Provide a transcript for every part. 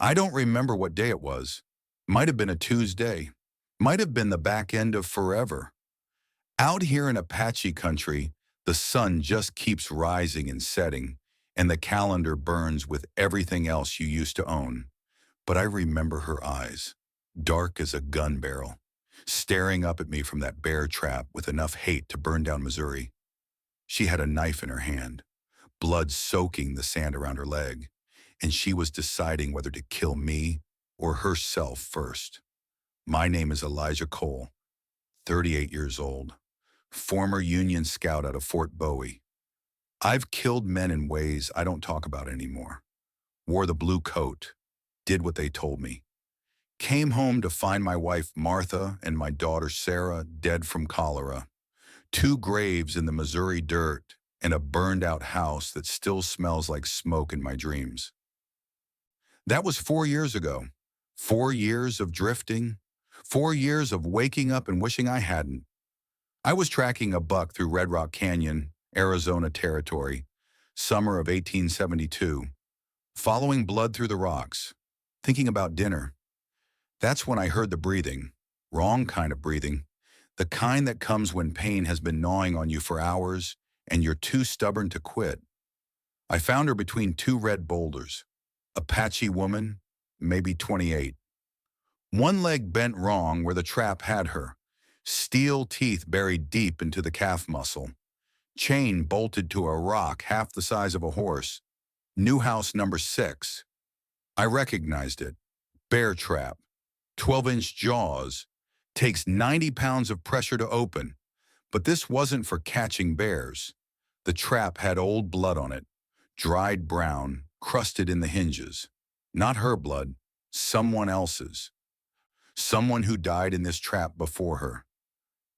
I don't remember what day it was. Might have been a Tuesday. Might have been the back end of forever. Out here in Apache country, the sun just keeps rising and setting, and the calendar burns with everything else you used to own. But I remember her eyes, dark as a gun barrel, staring up at me from that bear trap with enough hate to burn down Missouri. She had a knife in her hand, blood soaking the sand around her leg, and she was deciding whether to kill me or herself first. My name is Elijah Cole, 38 years old, former Union scout out of Fort Bowie. I've killed men in ways I don't talk about anymore. Wore the blue coat, did what they told me. Came home to find my wife Martha and my daughter Sarah dead from cholera. Two graves in the Missouri dirt and a burned out house that still smells like smoke in my dreams. That was 4 years ago. 4 years of drifting. 4 years of waking up and wishing I hadn't. I was tracking a buck through Red Rock Canyon, Arizona territory, summer of 1872, following blood through the rocks, thinking about dinner. That's when I heard the breathing, wrong kind of breathing, the kind that comes when pain has been gnawing on you for hours and you're too stubborn to quit. I found her between two red boulders, Apache woman, maybe 28. One leg bent wrong where the trap had her, steel teeth buried deep into the calf muscle, chain bolted to a rock half the size of a horse, new house number 6. I recognized it, bear trap, 12-inch jaws, takes 90 pounds of pressure to open, but this wasn't for catching bears. The trap had old blood on it, dried brown, crusted in the hinges. Not her blood, someone else's. Someone who died in this trap before her.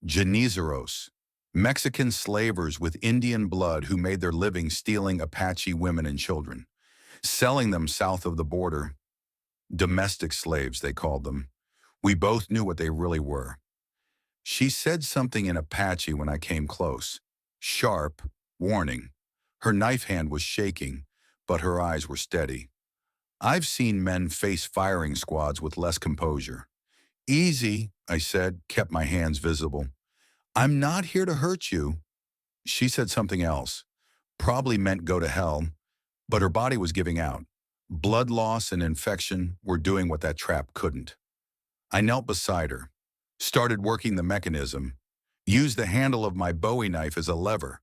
Genízaros, Mexican slavers with Indian blood who made their living stealing Apache women and children, selling them south of the border. Domestic slaves, they called them. We both knew what they really were. She said something in Apache when I came close. Sharp, warning. Her knife hand was shaking, but her eyes were steady. I've seen men face firing squads with less composure. Easy, I said, kept my hands visible. I'm not here to hurt you. She said something else. Probably meant go to hell, but her body was giving out. Blood loss and infection were doing what that trap couldn't. I knelt beside her, started working the mechanism, used the handle of my Bowie knife as a lever.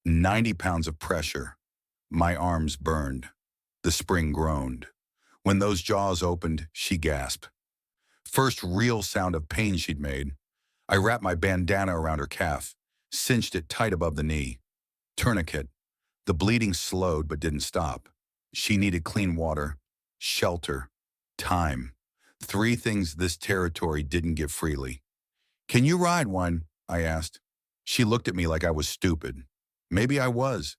90 pounds of pressure. My arms burned. The spring groaned. When those jaws opened, she gasped. First real sound of pain she'd made. I wrapped my bandana around her calf, cinched it tight above the knee. Tourniquet. The bleeding slowed but didn't stop. She needed clean water, shelter, time. 3 things this territory didn't give freely. Can you ride one? I asked. She looked at me like I was stupid. Maybe I was,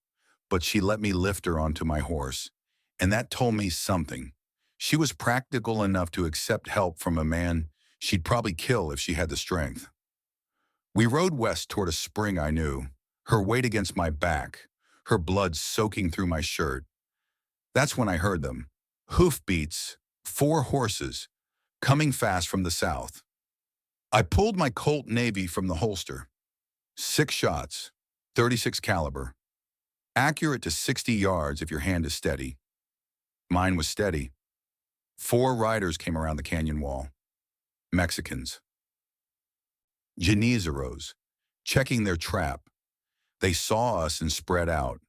but she let me lift her onto my horse, and that told me something. She was practical enough to accept help from a man she'd probably kill if she had the strength. We rode west toward a spring I knew, her weight against my back, her blood soaking through my shirt. That's when I heard them. Hoofbeats, 4 horses, coming fast from the south. I pulled my Colt Navy from the holster. 6 shots, 36 caliber. Accurate to 60 yards if your hand is steady. Mine was steady. 4 riders came around the canyon wall. Mexicans. Genízaros, checking their trap. They saw us and spread out.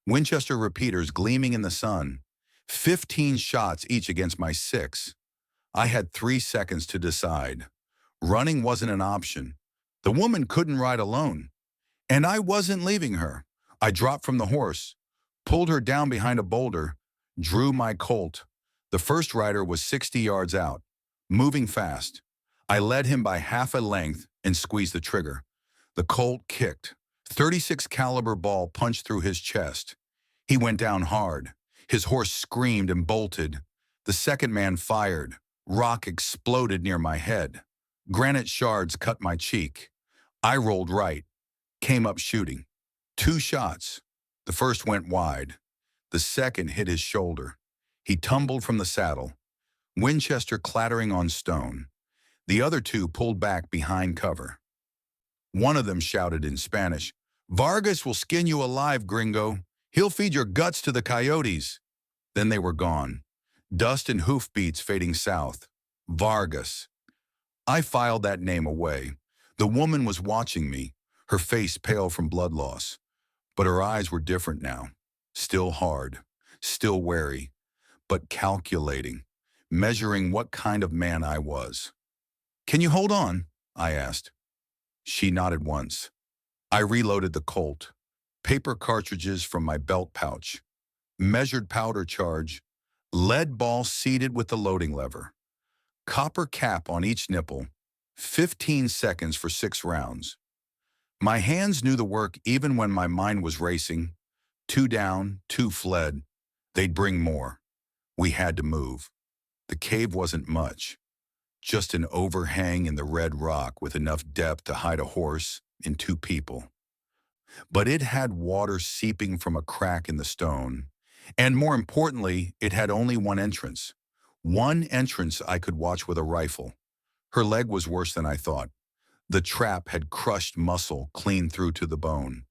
Winchester repeaters gleaming in the sun. 15 shots each against my 6. I had 3 seconds to decide. Running wasn't an option. The woman couldn't ride alone. And I wasn't leaving her. I dropped from the horse, pulled her down behind a boulder, drew my Colt. The first rider was 60 yards out, moving fast. I led him by half a length and squeezed the trigger. The Colt kicked. 36 caliber ball punched through his chest. He went down hard. His horse screamed and bolted. The second man fired. Rock exploded near my head. Granite shards cut my cheek. I rolled right, came up shooting. 2 shots. The first went wide. The second hit his shoulder. He tumbled from the saddle, Winchester clattering on stone. The other two pulled back behind cover. One of them shouted in Spanish, "Vargas will skin you alive, gringo. He'll feed your guts to the coyotes." Then they were gone, dust and hoofbeats fading south. Vargas. I filed that name away. The woman was watching me, her face pale from blood loss. But her eyes were different now. Still hard, still wary, but calculating, measuring what kind of man I was. "Can you hold on?" I asked. She nodded once. I reloaded the Colt, paper cartridges from my belt pouch, measured powder charge, lead ball seated with the loading lever, copper cap on each nipple, 15 seconds for 6 rounds. My hands knew the work even when my mind was racing. 2 down, 2 fled. They'd bring more. We had to move. The cave wasn't much, just an overhang in the red rock with enough depth to hide a horse and 2 people. But it had water seeping from a crack in the stone, and more importantly, it had only one entrance. One entrance I could watch with a rifle. Her leg was worse than I thought. The trap had crushed muscle clean through to the bone.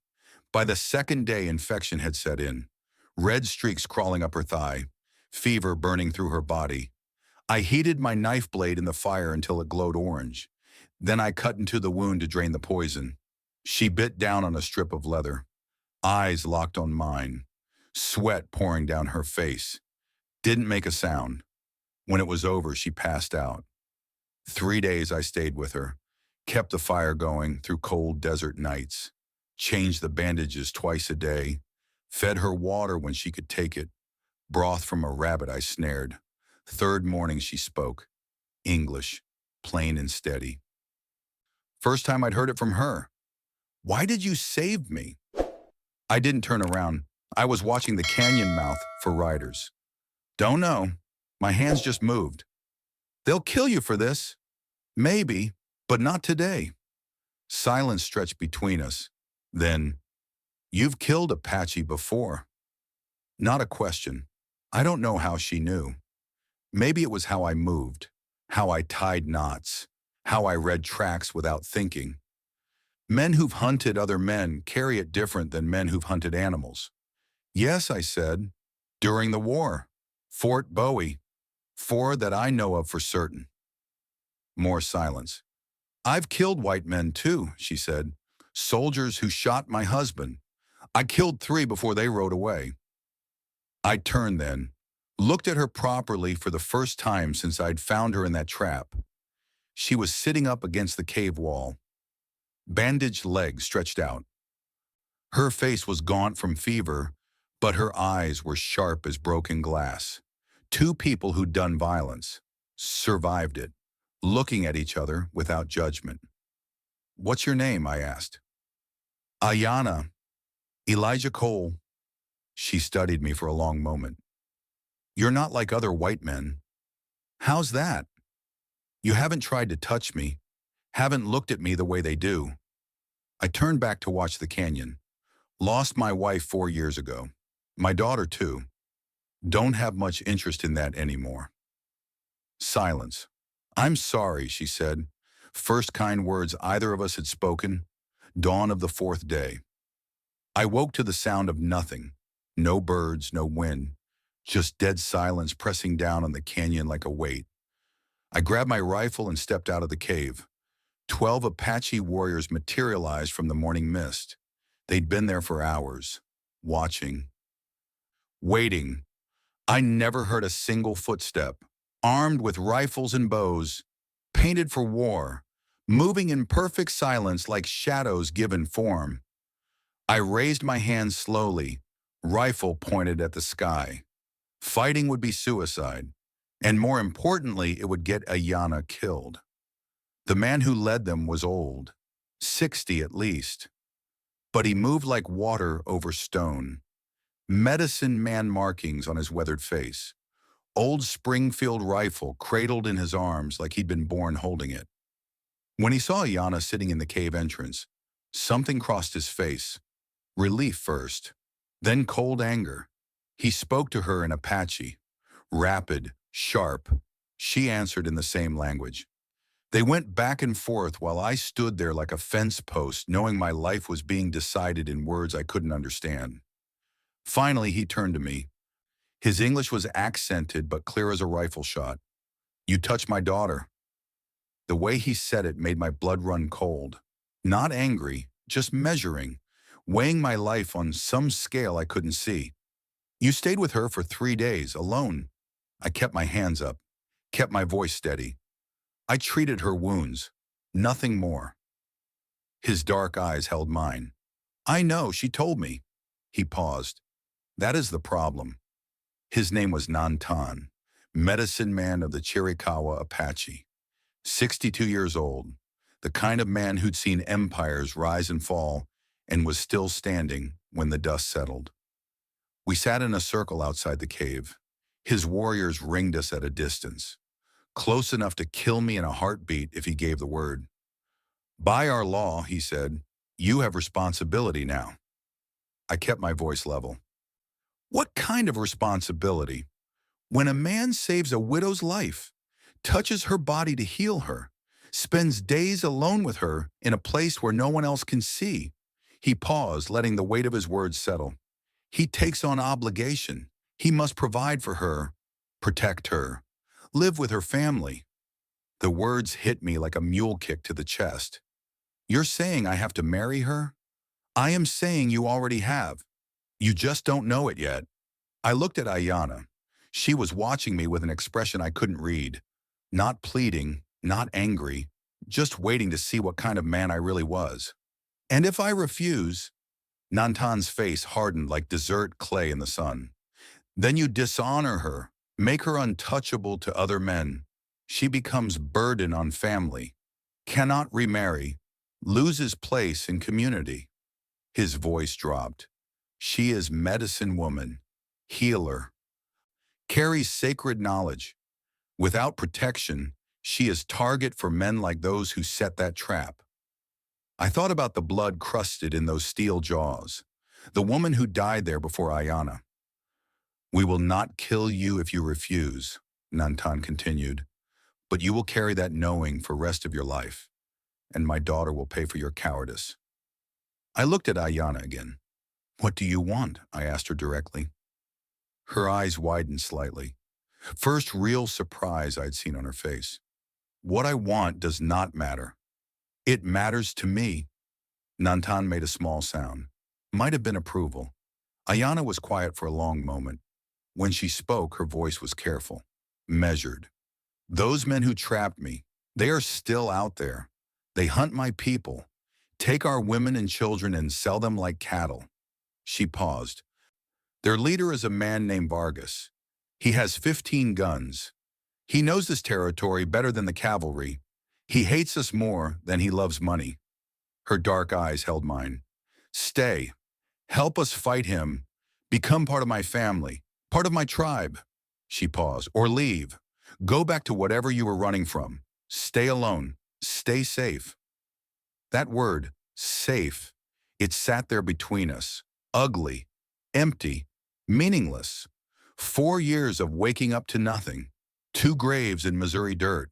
By the second day, infection had set in. Red streaks crawling up her thigh, fever burning through her body. I heated my knife blade in the fire until it glowed orange. Then I cut into the wound to drain the poison. She bit down on a strip of leather, eyes locked on mine, sweat pouring down her face. Didn't make a sound. When it was over, she passed out. 3 days I stayed with her, kept the fire going through cold desert nights, changed the bandages twice a day, fed her water when she could take it, broth from a rabbit I snared. 3rd morning she spoke, English, plain and steady. First time I'd heard it from her. "Why did you save me?" I didn't turn around. I was watching the canyon mouth for riders. "Don't know. My hands just moved." "They'll kill you for this." "Maybe, but not today." Silence stretched between us. Then, "You've killed Apache before." Not a question. I don't know how she knew. Maybe it was how I moved, how I tied knots, how I read tracks without thinking. Men who've hunted other men carry it different than men who've hunted animals. "Yes," I said, "during the war. Fort Bowie. 4 that I know of for certain." More silence. "I've killed white men too," she said. "Soldiers who shot my husband. I killed 3 before they rode away." I turned then, looked at her properly for the first time since I'd found her in that trap. She was sitting up against the cave wall, bandaged legs stretched out. Her face was gaunt from fever, but her eyes were sharp as broken glass. 2 people who'd done violence, survived it, looking at each other without judgment. "What's your name?" I asked. "Ayana. Elijah Cole." She studied me for a long moment. "You're not like other white men." "How's that?" "You haven't tried to touch me, haven't looked at me the way they do." I turned back to watch the canyon. Lost my wife 4 years ago. My daughter too. Don't have much interest in that anymore. Silence. "I'm sorry," she said. First kind words either of us had spoken. Dawn of the 4th day. I woke to the sound of nothing. No birds, no wind. Just dead silence pressing down on the canyon like a weight. I grabbed my rifle and stepped out of the cave. 12 Apache warriors materialized from the morning mist. They'd been there for hours, watching, waiting. I never heard a single footstep. Armed with rifles and bows, painted for war, moving in perfect silence like shadows given form. I raised my hand slowly, rifle pointed at the sky. Fighting would be suicide, and more importantly, it would get Ayana killed. The man who led them was old, 60 at least, but he moved like water over stone. Medicine man markings on his weathered face. Old Springfield rifle cradled in his arms like he'd been born holding it. When he saw Ayana sitting in the cave entrance, something crossed his face. Relief first, then cold anger. He spoke to her in Apache, Rapid, sharp. She answered in the same language. They went back and forth while I stood there like a fence post, knowing my life was being decided in words I couldn't understand. Finally, he turned to me. His English was accented but clear as a rifle shot. "You touched my daughter." The way he said it made my blood run cold. Not angry, just measuring, weighing my life on some scale I couldn't see. "You stayed with her for 3 days, alone." I kept my hands up, kept my voice steady. "I treated her wounds, nothing more." His dark eyes held mine. "I know, she told me." He paused. "That is the problem." His name was Nantan, medicine man of the Chiricahua Apache. 62 years old, the kind of man who'd seen empires rise and fall and was still standing when the dust settled. We sat in a circle outside the cave. His warriors ringed us at a distance, close enough to kill me in a heartbeat if he gave the word. "By our law," he said, "you have responsibility now." I kept my voice level. "What kind of responsibility? When a man saves a widow's life, touches her body to heal her, spends days alone with her in a place where no one else can see." He paused, letting the weight of his words settle. "He takes on obligation. He must provide for her, protect her, live with her family." The words hit me like a mule kick to the chest. "You're saying I have to marry her?" "I am saying you already have. You just don't know it yet." I looked at Ayana. She was watching me with an expression I couldn't read. Not pleading, not angry, just waiting to see what kind of man I really was. "And if I refuse?" Nantan's face hardened like desert clay in the sun. "Then you dishonor her, make her untouchable to other men. She becomes burden on family, cannot remarry, loses place in community." His voice dropped. "She is medicine woman, healer, carries sacred knowledge. Without protection, she is target for men like those who set that trap." I thought about the blood crusted in those steel jaws, the woman who died there before Ayana. "We will not kill you if you refuse," Nantan continued, "but you will carry that knowing for rest of your life, and my daughter will pay for your cowardice." I looked at Ayana again. "What do you want?" I asked her directly. Her eyes widened slightly. First real surprise I'd seen on her face. "What I want does not matter. It matters to me." Nantan made a small sound. Might have been approval. Ayana was quiet for a long moment. When she spoke, her voice was careful, measured. "Those men who trapped me, they are still out there. They hunt my people, take our women and children and sell them like cattle." She paused. "Their leader is a man named Vargas. He has 15 guns. He knows this territory better than the cavalry. He hates us more than he loves money." Her dark eyes held mine. "Stay. Help us fight him. Become part of my family, part of my tribe." She paused. "Or leave. Go back to whatever you were running from. Stay alone. Stay safe." That word, safe, it sat there between us, ugly, empty, meaningless. 4 years of waking up to nothing. 2 graves in Missouri dirt.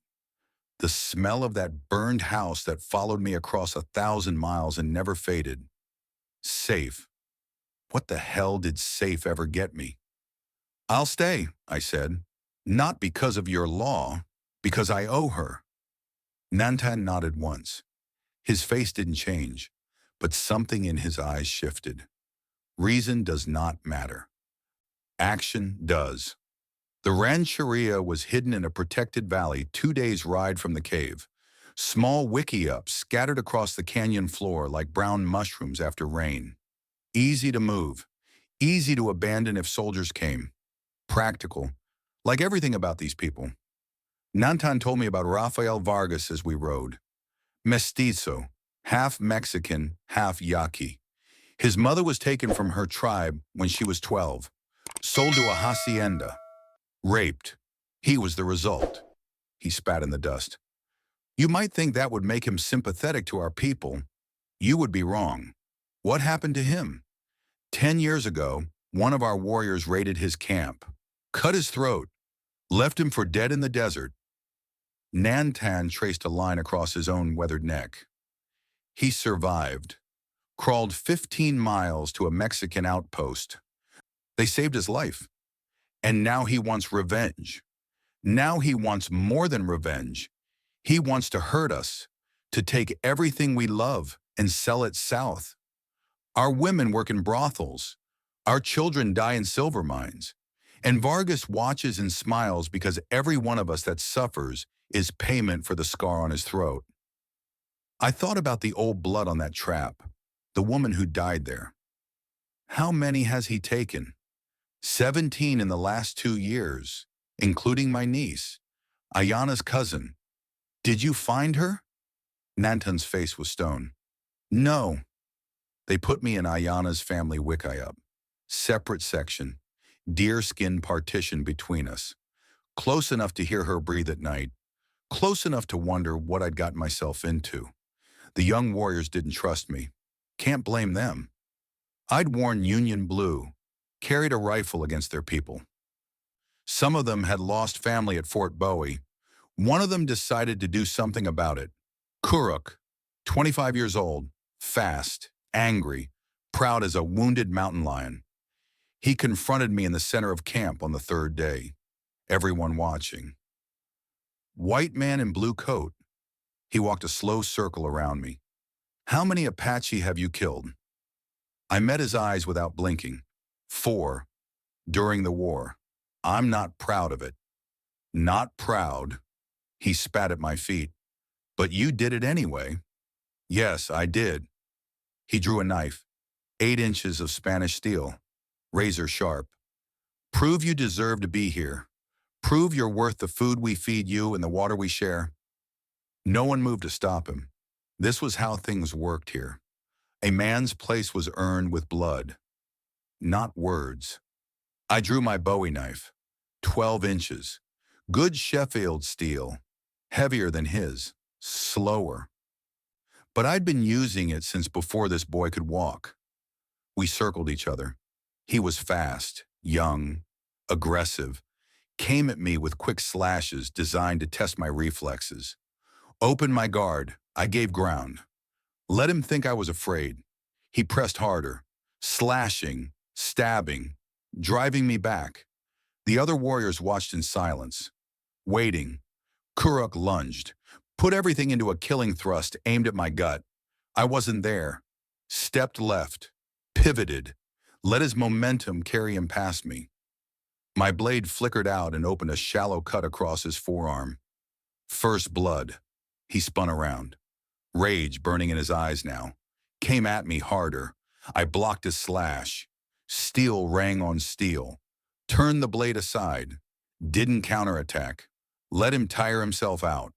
The smell of that burned house that followed me across 1,000 miles and never faded. Safe. What the hell did safe ever get me? "I'll stay," I said. "Not because of your law, because I owe her." Nantan nodded once. His face didn't change, but something in his eyes shifted. Reason does not matter. Action does. The rancheria was hidden in a protected valley 2 days' ride from the cave. Small wickiups scattered across the canyon floor like brown mushrooms after rain. Easy to move, easy to abandon if soldiers came. Practical, like everything about these people. Nantan told me about Rafael Vargas as we rode. Mestizo, half Mexican, half Yaqui. His mother was taken from her tribe when she was 12, sold to a hacienda, raped. He was the result. He spat in the dust. "You might think that would make him sympathetic to our people. You would be wrong. What happened to him? 10 years ago, one of our warriors raided his camp, cut his throat, Left him for dead in the desert. Nantan traced a line across his own weathered neck. He survived, crawled 15 miles to a Mexican outpost. They saved his life. And now he wants revenge. Now he wants more than revenge. He wants to hurt us, to take everything we love and sell it south. Our women work in brothels. Our children die in silver mines. And Vargas watches and smiles because every one of us that suffers is payment for the scar on his throat. I thought about the old blood on that trap, the woman who died there. How many has he taken? 17 in the last 2 years, including my niece, Ayana's cousin. Did you find her? Nantan's face was stone. No. They put me in Ayana's family wickiup. Separate section, deerskin partition between us. Close enough to hear her breathe at night. Close enough to wonder what I'd gotten myself into. The young warriors didn't trust me. Can't blame them. I'd worn Union blue, carried a rifle against their people. Some of them had lost family at Fort Bowie. One of them decided to do something about it. Kuruk, 25 years old, fast, angry, proud as a wounded mountain lion. He confronted me in the center of camp on the 3rd day, everyone watching. White man in blue coat. He walked a slow circle around me. How many Apache have you killed? I met his eyes without blinking. 4. During the war. I'm not proud of it. Not proud. He spat at my feet. But you did it anyway. Yes, I did. He drew a knife. 8 inches of Spanish steel. Razor sharp. Prove you deserve to be here. Prove you're worth the food we feed you and the water we share. No one moved to stop him. This was how things worked here. A man's place was earned with blood, not words. I drew my Bowie knife, 12 inches. Good Sheffield steel, heavier than his, slower. But I'd been using it since before this boy could walk. We circled each other. He was fast, young, aggressive, came at me with quick slashes designed to test my reflexes. Opened my guard, I gave ground. Let him think I was afraid. He pressed harder, slashing, stabbing, driving me back. The other warriors watched in silence, waiting. Kuruk lunged, put everything into a killing thrust aimed at my gut. I wasn't there. Stepped left, pivoted, let his momentum carry him past me. My blade flickered out and opened a shallow cut across his forearm. First blood. He spun around. Rage burning in his eyes now. Came at me harder. I blocked his slash. Steel rang on steel. Turned the blade aside. Didn't counterattack. Let him tire himself out.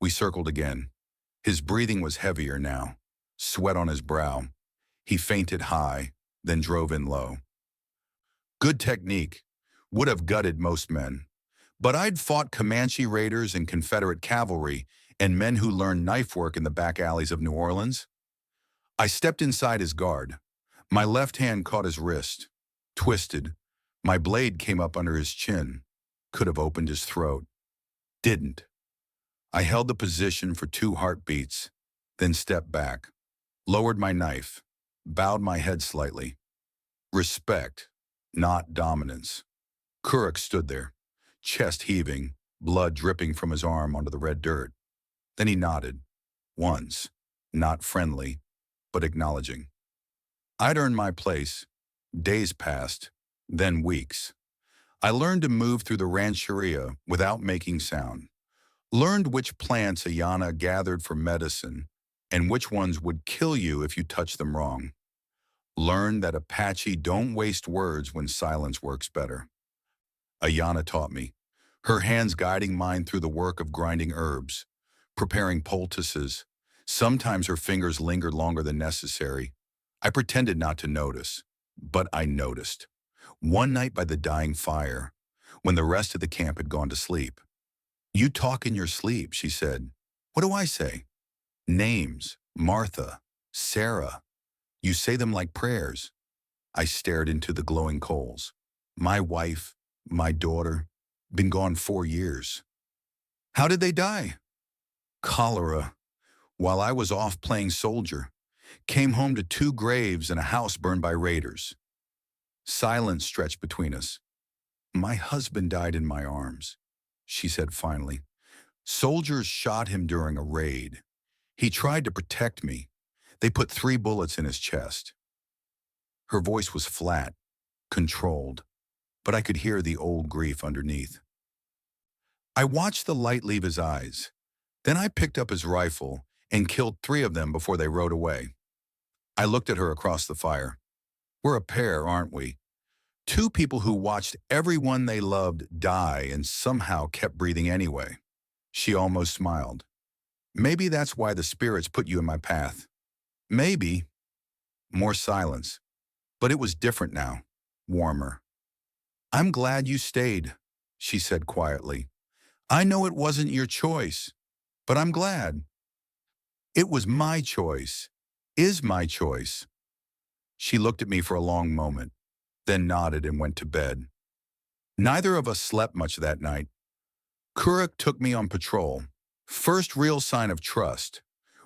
We circled again. His breathing was heavier now. Sweat on his brow. He feinted high, then drove in low. Good technique. Would have gutted most men. But I'd fought Comanche raiders and Confederate cavalry and men who learned knife work in the back alleys of New Orleans. I stepped inside his guard. My left hand caught his wrist. Twisted. My blade came up under his chin. Could have opened his throat. Didn't. I held the position for 2 heartbeats, then stepped back. Lowered my knife. Bowed my head slightly. Respect, not dominance. Kuruk stood there, chest heaving, blood dripping from his arm onto the red dirt. Then he nodded. Once, not friendly, but acknowledging. I'd earned my place. Days passed, then weeks. I learned to move through the rancheria without making sound. Learned which plants Ayana gathered for medicine and which ones would kill you if you touched them wrong. Learned that Apache don't waste words when silence works better. Ayana taught me, her hands guiding mine through the work of grinding herbs, preparing poultices. Sometimes her fingers lingered longer than necessary. I pretended not to notice, but I noticed. One night by the dying fire, when the rest of the camp had gone to sleep. You talk in your sleep, she said. What do I say? Names, Martha, Sarah. You say them like prayers. I stared into the glowing coals. My wife, my daughter. Been gone 4 years. How did they die? Cholera. While I was off playing soldier. Came home to 2 graves and a house burned by raiders. Silence stretched between us. My husband died in my arms, she said finally. Soldiers shot him during a raid. He tried to protect me. They put 3 bullets in his chest. Her voice was flat, controlled, but I could hear the old grief underneath. I watched the light leave his eyes. Then I picked up his rifle and killed 3 of them before they rode away. I looked at her across the fire. We're a pair, aren't we? 2 people who watched everyone they loved die and somehow kept breathing anyway. She almost smiled. Maybe that's why the spirits put you in my path. Maybe. More silence. But it was different now, warmer. I'm glad you stayed, she said quietly. I know it wasn't your choice, but I'm glad. It was my choice, is my choice. She looked at me for a long moment, then nodded and went to bed. Neither of us slept much that night. Kuruk took me on patrol. First real sign of trust.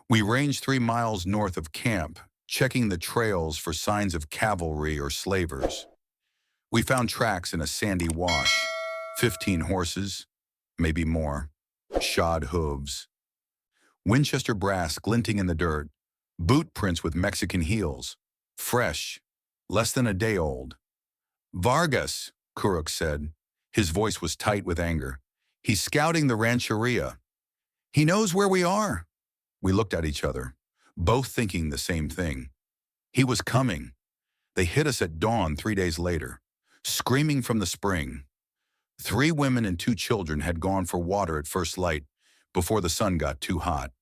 We ranged 3 miles north of camp, checking the trails for signs of cavalry or slavers. We found tracks in a sandy wash, 15 horses, maybe more, shod hooves. Winchester brass glinting in the dirt, boot prints with Mexican heels, fresh, less than a day old. Vargas, Kuruk said. His voice was tight with anger. He's scouting the rancheria. He knows where we are. We looked at each other, both thinking the same thing. He was coming. They hit us at dawn 3 days later, screaming from the spring. 3 women and 2 children had gone for water at first light before the sun got too hot.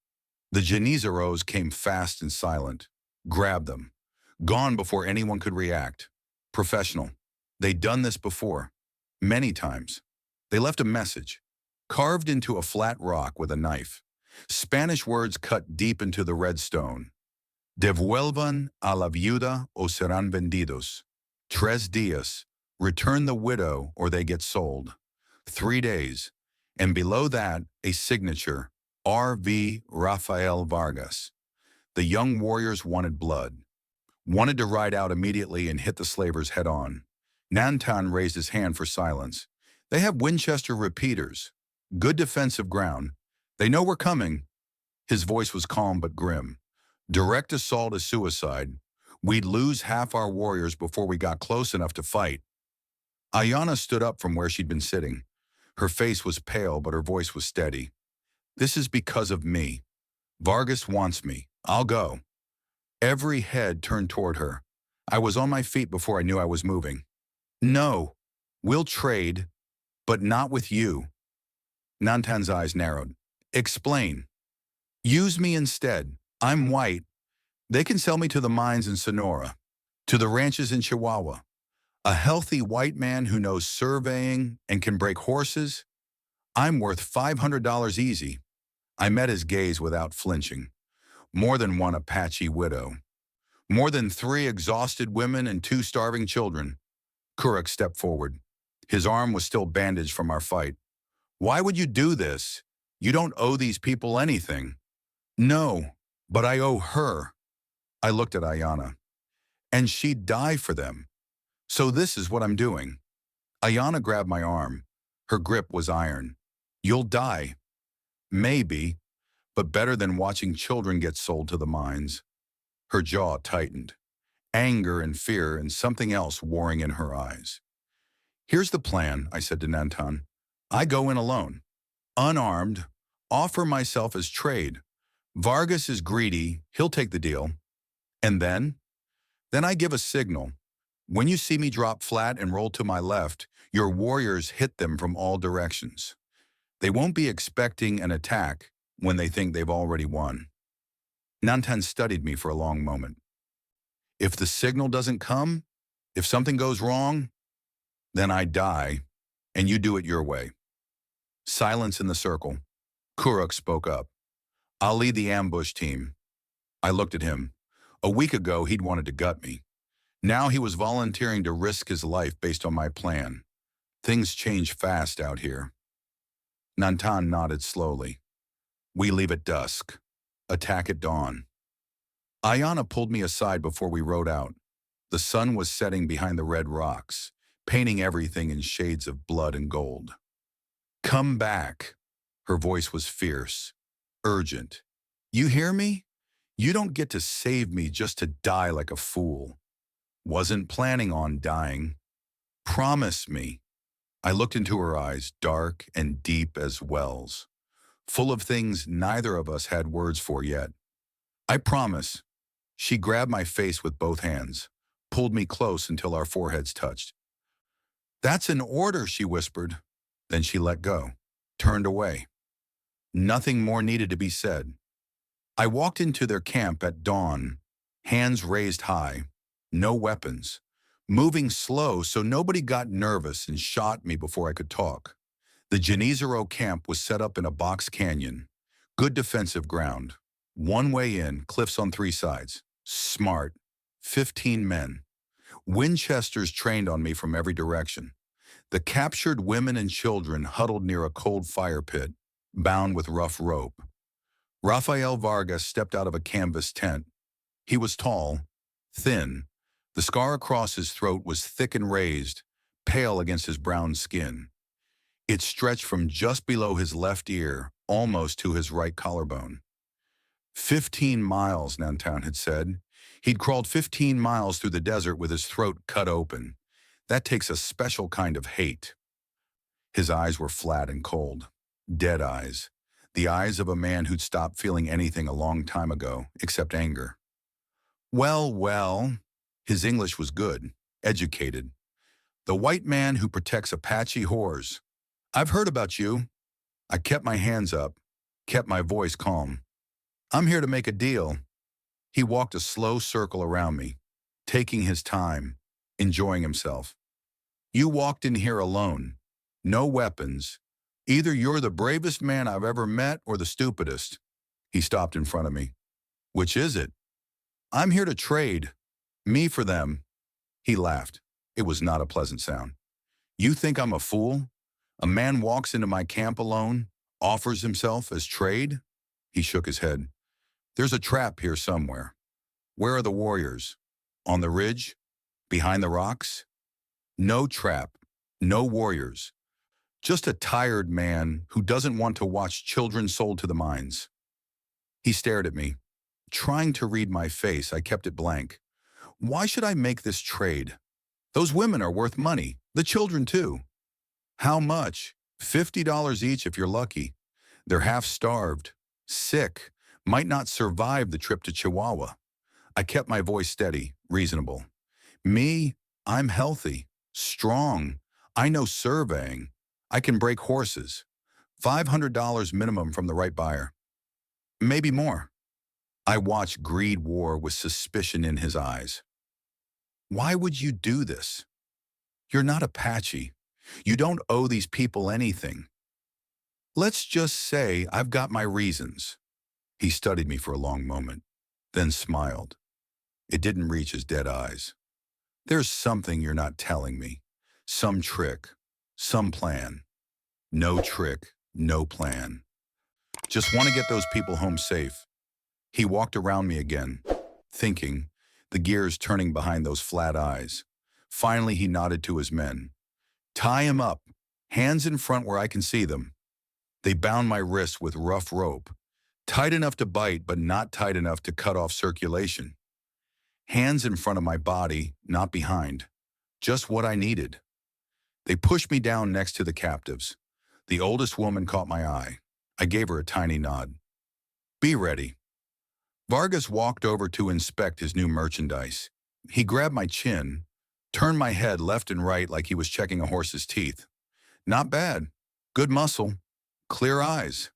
The Janizaros came fast and silent, grabbed them, gone before anyone could react. Professional. They'd done this before, many times. They left a message, carved into a flat rock with a knife. Spanish words cut deep into the red stone. Devuelvan a la viuda o serán vendidos. 3 días. Return the widow or they get sold. 3 days. And below that, a signature, R.V. Rafael Vargas. The young warriors wanted blood. Wanted to ride out immediately and hit the slavers head on. Nantan raised his hand for silence. They have Winchester repeaters. Good defensive ground. They know we're coming. His voice was calm but grim. Direct assault is suicide. We'd lose half our warriors before we got close enough to fight. Ayana stood up from where she'd been sitting. Her face was pale, but her voice was steady. This is because of me. Vargas wants me. I'll go. Every head turned toward her. I was on my feet before I knew I was moving. No, we'll trade, but not with you. Nantan's eyes narrowed. Explain. Use me instead. I'm white. They can sell me to the mines in Sonora, to the ranches in Chihuahua. A healthy white man who knows surveying and can break horses. I'm worth $500 easy. I met his gaze without flinching. More than one Apache widow. More than 3 exhausted women and 2 starving children. Kuruk stepped forward. His arm was still bandaged from our fight. Why would you do this? You don't owe these people anything. No, but I owe her. I looked at Ayana. And she'd die for them. So this is what I'm doing. Ayana grabbed my arm. Her grip was iron. You'll die. Maybe, but better than watching children get sold to the mines. Her jaw tightened. Anger and fear and something else warring in her eyes. Here's the plan, I said to Nantan. I go in alone, unarmed, offer myself as trade. Vargas is greedy, he'll take the deal. And then? Then I give a signal. When you see me drop flat and roll to my left, your warriors hit them from all directions. They won't be expecting an attack when they think they've already won. Nantan studied me for a long moment. If the signal doesn't come, if something goes wrong, then I die, and you do it your way. Silence in the circle. Kuruk spoke up. I'll lead the ambush team. I looked at him. A week ago, he'd wanted to gut me. Now he was volunteering to risk his life based on my plan. Things change fast out here. Nantan nodded slowly. We leave at dusk. Attack at dawn. Ayana pulled me aside before we rode out. The sun was setting behind the red rocks, painting everything in shades of blood and gold. Come back. Her voice was fierce, urgent. You hear me? You don't get to save me just to die like a fool. Wasn't planning on dying. Promise me. I looked into her eyes, dark and deep as wells, full of things neither of us had words for yet. I promise. She grabbed my face with both hands, pulled me close until our foreheads touched. That's an order, she whispered. Then she let go, turned away. Nothing more needed to be said. I walked into their camp at dawn, hands raised high, no weapons, moving slow so nobody got nervous and shot me before I could talk. The Genizero camp was set up in a box canyon, good defensive ground. One way in, cliffs on three sides. Smart. 15 men. Winchesters trained on me from every direction. The captured women and children huddled near a cold fire pit, bound with rough rope. Rafael Vargas stepped out of a canvas tent. He was tall, thin. The scar across his throat was thick and raised, pale against his brown skin. It stretched from just below his left ear, almost to his right collarbone. 15 miles, Nantan had said. He'd crawled 15 miles through the desert with his throat cut open. That takes a special kind of hate. His eyes were flat and cold. Dead eyes. The eyes of a man who'd stopped feeling anything a long time ago, except anger. Well, his English was good, educated. The white man who protects Apache whores. I've heard about you. I kept my hands up, kept my voice calm. I'm here to make a deal. He walked a slow circle around me, taking his time, enjoying himself. You walked in here alone, no weapons. Either you're the bravest man I've ever met or the stupidest. He stopped in front of me. Which is it? I'm here to trade. Me for them. He laughed. It was not a pleasant sound. You think I'm a fool? A man walks into my camp alone, offers himself as trade? He shook his head. There's a trap here somewhere. Where are the warriors? On the ridge? Behind the rocks? No trap. No warriors. Just a tired man who doesn't want to watch children sold to the mines. He stared at me. Trying to read my face, I kept it blank. Why should I make this trade? Those women are worth money. The children too. How much? $50 each if you're lucky. They're half-starved, sick, might not survive the trip to Chihuahua. I kept my voice steady, reasonable. Me, I'm healthy, strong. I know surveying. I can break horses. $500 minimum from the right buyer. Maybe more. I watched greed war with suspicion in his eyes. Why would you do this? You're not Apache. You don't owe these people anything. Let's just say I've got my reasons. He studied me for a long moment, then smiled. It didn't reach his dead eyes. There's something you're not telling me. Some trick, some plan. No trick, no plan. Just want to get those people home safe. He walked around me again, thinking, the gears turning behind those flat eyes. Finally, he nodded to his men. Tie him up, hands in front where I can see them. They bound my wrists with rough rope, tight enough to bite but not tight enough to cut off circulation. Hands in front of my body, not behind. Just what I needed. They pushed me down next to the captives. The oldest woman caught my eye. I gave her a tiny nod. Be ready. Vargas walked over to inspect his new merchandise. He grabbed my chin, turned my head left and right like he was checking a horse's teeth. Not bad. Good muscle. Clear eyes.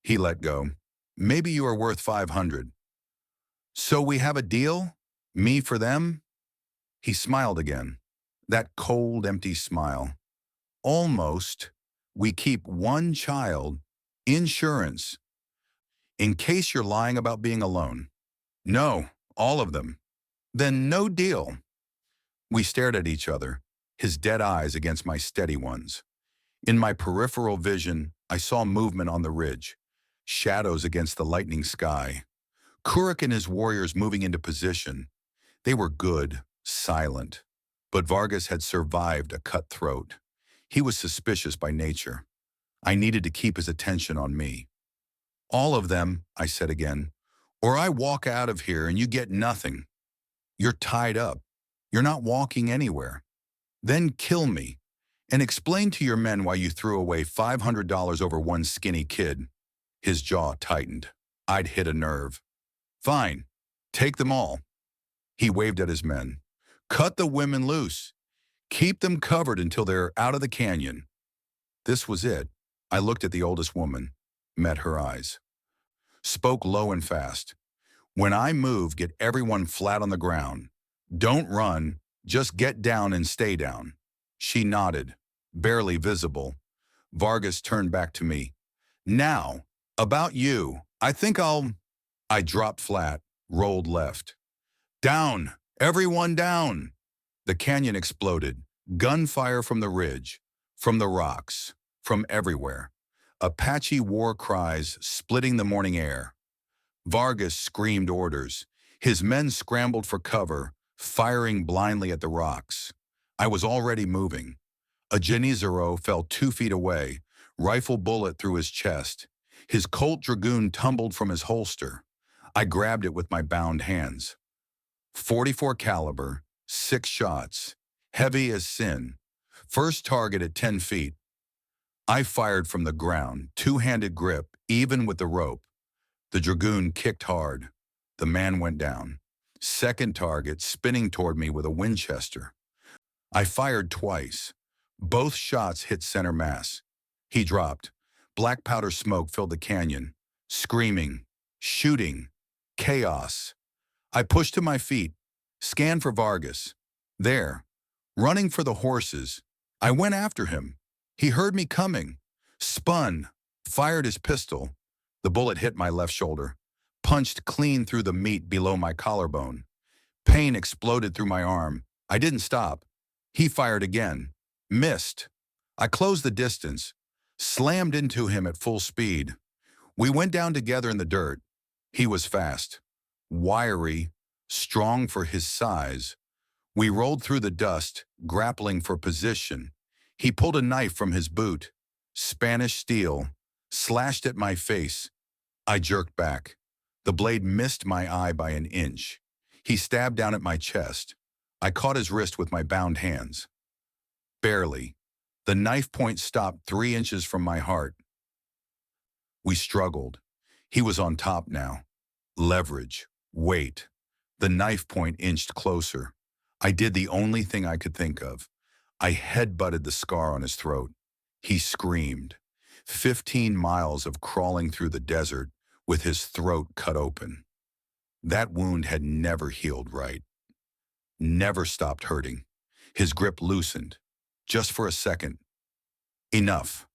He let go. Maybe you are worth 500. So we have a deal? Me for them? He smiled again. That cold, empty smile. Almost. We keep one child. Insurance. In case you're lying about being alone. No, all of them. Then no deal. We stared at each other. his dead eyes against my steady ones. In my peripheral vision, I saw movement on the ridge, shadows against the lightning sky. Kurik and his warriors moving into position. They were good, silent. But Vargas had survived a cut throat. He was suspicious by nature. I needed to keep his attention on me. All of them, I said again, or I walk out of here and you get nothing. You're tied up. You're not walking anywhere. Then kill me and explain to your men why you threw away $500 over one skinny kid. His jaw tightened. I'd hit a nerve. Fine, take them all. He waved at his men. Cut the women loose. Keep them covered until they're out of the canyon. This was it. I looked at the oldest woman, met her eyes. Spoke low and fast. When I move, get everyone flat on the ground. Don't run, just get down and stay down. She nodded, barely visible. Vargas turned back to me. Now, about you, I dropped flat, rolled left. Down, everyone down. The canyon exploded. Gunfire from the ridge, from the rocks, from everywhere. Apache war cries splitting the morning air. Vargas screamed orders. His men scrambled for cover, firing blindly at the rocks. I was already moving. A Janizaro fell 2 feet away, rifle bullet through his chest. His Colt Dragoon tumbled from his holster. I grabbed it with my bound hands. 44 caliber, 6 shots, heavy as sin. First target at 10 feet. I fired from the ground, two-handed grip, even with the rope. The Dragoon kicked hard. The man went down. Second target spinning toward me with a Winchester. I fired twice. Both shots hit center mass. He dropped. Black powder smoke filled the canyon. Screaming, shooting, chaos. I pushed to my feet, scanned for Vargas. There, running for the horses. I went after him. He heard me coming, spun, fired his pistol. The bullet hit my left shoulder, punched clean through the meat below my collarbone. Pain exploded through my arm. I didn't stop. He fired again, missed. I closed the distance, slammed into him at full speed. We went down together in the dirt. He was fast, wiry, strong for his size. We rolled through the dust, grappling for position. He pulled a knife from his boot, Spanish steel, slashed at my face. I jerked back. The blade missed my eye by an inch. He stabbed down at my chest. I caught his wrist with my bound hands. Barely. The knife point stopped 3 inches from my heart. We struggled. He was on top now. Leverage, weight. The knife point inched closer. I did the only thing I could think of. I headbutted the scar on his throat. He screamed. 15 miles of crawling through the desert with his throat cut open. That wound had never healed right. Never stopped hurting. His grip loosened. Just for a second. Enough.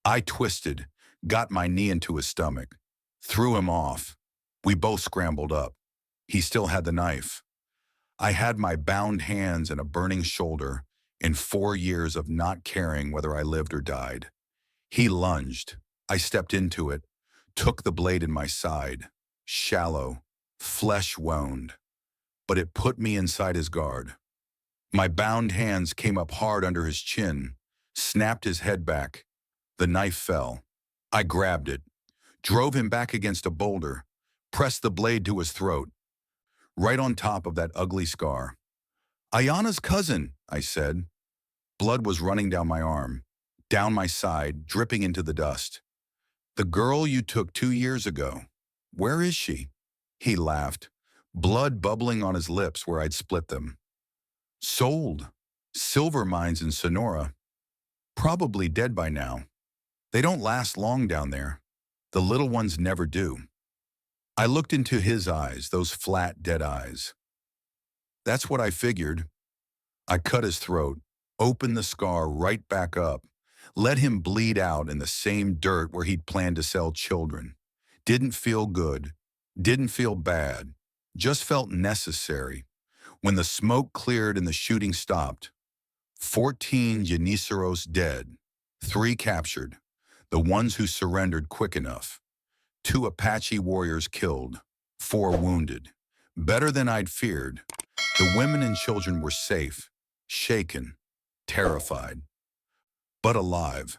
I twisted, got my knee into his stomach, threw him off. We both scrambled up. He still had the knife. I had my bound hands and a burning shoulder in 4 years of not caring whether I lived or died. He lunged. I stepped into it, took the blade in my side, shallow, flesh wound. But it put me inside his guard. My bound hands came up hard under his chin, snapped his head back. The knife fell. I grabbed it, drove him back against a boulder, pressed the blade to his throat, right on top of that ugly scar. Ayana's cousin, I said. Blood was running down my arm, down my side, dripping into the dust. The girl you took 2 years ago. Where is she? He laughed, blood bubbling on his lips where I'd split them. Sold. Silver mines in Sonora. Probably dead by now. They don't last long down there. The little ones never do. I looked into his eyes, those flat, dead eyes. That's what I figured. I cut his throat, opened the scar right back up, let him bleed out in the same dirt where he'd planned to sell children. Didn't feel good, didn't feel bad, just felt necessary. When the smoke cleared and the shooting stopped, 14 Yanisaros dead, 3 captured, the ones who surrendered quick enough. 2 Apache warriors killed, 4 wounded. Better than I'd feared. The women and children were safe, shaken, terrified, but alive.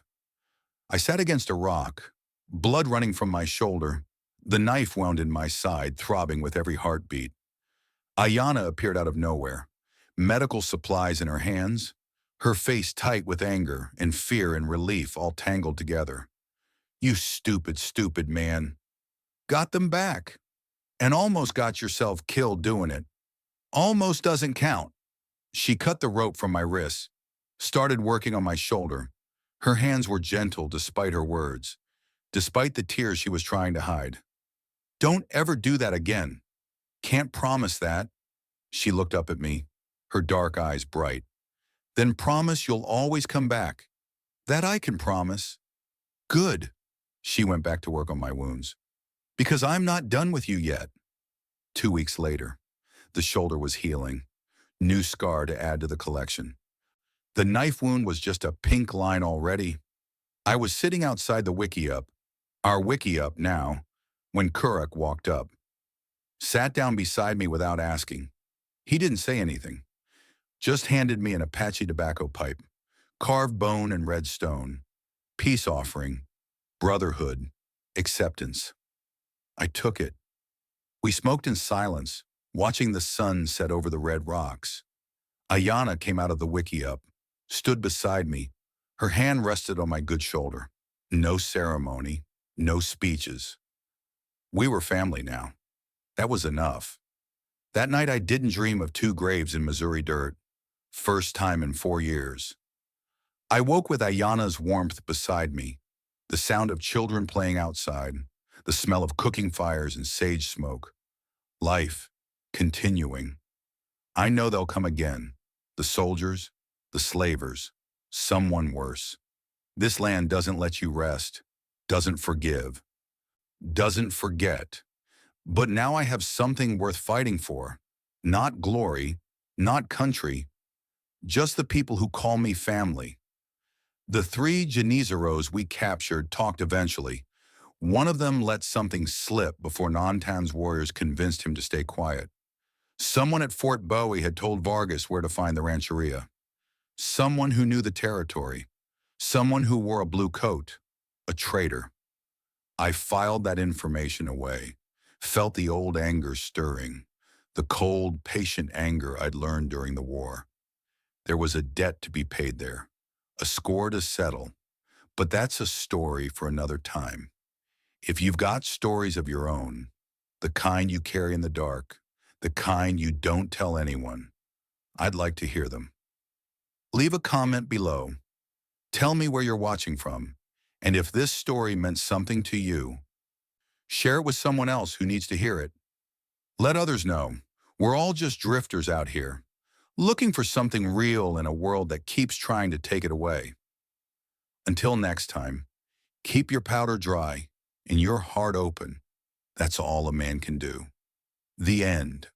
I sat against a rock, blood running from my shoulder, the knife wound in my side, throbbing with every heartbeat. Ayana appeared out of nowhere, medical supplies in her hands, her face tight with anger and fear and relief all tangled together. You stupid, stupid man. Got them back. And almost got yourself killed doing it. Almost doesn't count. She cut the rope from my wrists, started working on my shoulder. Her hands were gentle despite her words, despite the tears she was trying to hide. Don't ever do that again. Can't promise that. She looked up at me, her dark eyes bright. Then promise you'll always come back. That I can promise. Good. She went back to work on my wounds. Because I'm not done with you yet. 2 weeks later, the shoulder was healing, new scar to add to the collection. The knife wound was just a pink line already. I was sitting outside the wiki-up, our wiki-up now, when Kurak walked up. Sat down beside me without asking. He didn't say anything, just handed me an Apache tobacco pipe, carved bone and red stone, peace offering, brotherhood, acceptance. I took it. We smoked in silence, watching the sun set over the red rocks. Ayana came out of the wiki-up, stood beside me. Her hand rested on my good shoulder. No ceremony, no speeches. We were family now. That was enough. That night I didn't dream of 2 graves in Missouri dirt. First time in 4 years. I woke with Ayana's warmth beside me, the sound of children playing outside, the smell of cooking fires and sage smoke. Life, continuing. I know they'll come again. The soldiers, the slavers, someone worse. This land doesn't let you rest, doesn't forgive, doesn't forget. But now I have something worth fighting for. Not glory, not country, just the people who call me family. The 3 Janizaros we captured talked eventually. One of them let something slip before Nantan's warriors convinced him to stay quiet. Someone at Fort Bowie had told Vargas where to find the rancheria. Someone who knew the territory. Someone who wore a blue coat. A traitor. I filed that information away, felt the old anger stirring, the cold, patient anger I'd learned during the war. There was a debt to be paid there, a score to settle, but that's a story for another time. If you've got stories of your own, the kind you carry in the dark, the kind you don't tell anyone, I'd like to hear them. Leave a comment below. Tell me where you're watching from, and if this story meant something to you, share it with someone else who needs to hear it. Let others know. We're all just drifters out here, looking for something real in a world that keeps trying to take it away. Until next time, keep your powder dry and your heart open. That's all a man can do. The end.